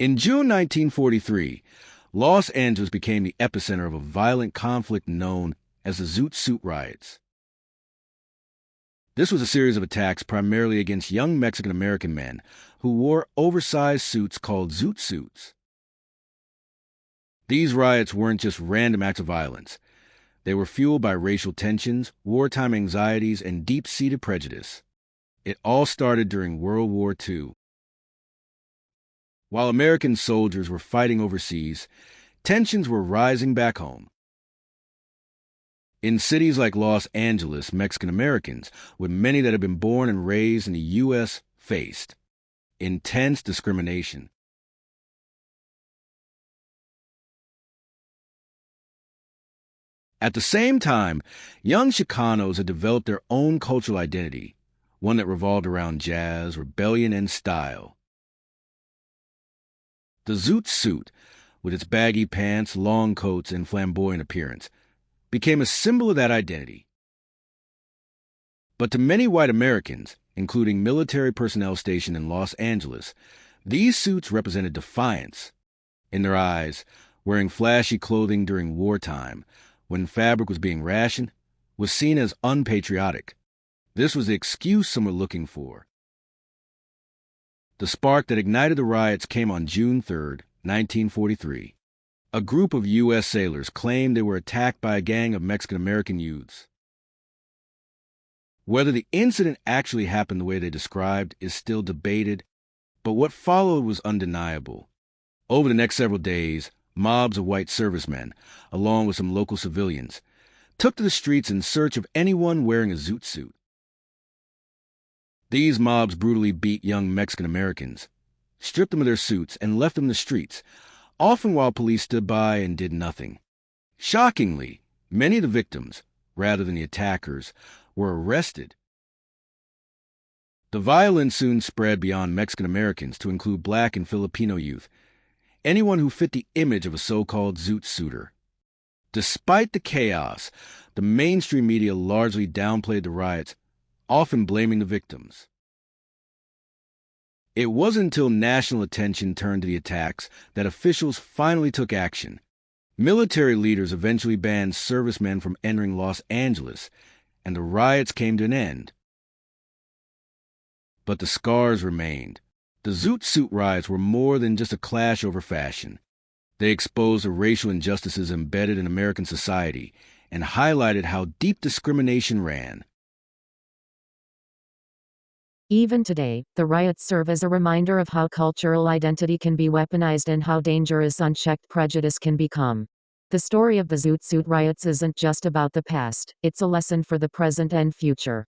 In June 1943, Los Angeles became the epicenter of a violent conflict known as the ZOOT SUIT riots. This was a series of attacks primarily against young Mexican-American men who wore oversized suits called ZOOT suits. These riots weren't just random acts of violence. They were fueled by racial tensions, wartime anxieties, and deep-seated prejudice. It all started during World War II. While American soldiers were fighting overseas, tensions were rising back home. In cities like Los Angeles, Mexican Americans, with many that had been born and raised in the U.S., faced intense discrimination. At the same time, young Chicanos had developed their own cultural identity, one that revolved around jazz, rebellion, and style. The ZOOT suit, with its baggy pants, long coats, and flamboyant appearance, became a symbol of that identity. But to many white Americans, including military personnel stationed in Los Angeles, these suits represented defiance. In their eyes, wearing flashy clothing during wartime, when fabric was being rationed, was seen as unpatriotic. This was the excuse some were looking for. The spark that ignited the riots came on June 3, 1943. A group of U.S. sailors claimed they were attacked by a gang of Mexican-American youths. Whether the incident actually happened the way they described is still debated, but what followed was undeniable. Over the next several days, mobs of white servicemen, along with some local civilians, took to the streets in search of anyone wearing a ZOOT suit. These mobs brutally beat young Mexican Americans, stripped them of their suits, and left them in the streets, often while police stood by and did nothing. Shockingly, many of the victims, rather than the attackers, were arrested. The violence soon spread beyond Mexican Americans to include Black and Filipino youth, anyone who fit the image of a so-called ZOOT suiter. Despite the chaos, the mainstream media largely downplayed the riots, often blaming the victims. It wasn't until national attention turned to the attacks that officials finally took action. Military leaders eventually banned servicemen from entering Los Angeles, and the riots came to an end. But the scars remained. The ZOOT suit riots were more than just a clash over fashion. They exposed the racial injustices embedded in American society and highlighted how deep discrimination ran. Even today, the riots serve as a reminder of how cultural identity can be weaponized and how dangerous unchecked prejudice can become. The story of the ZOOT suit riots isn't just about the past, it's a lesson for the present and future.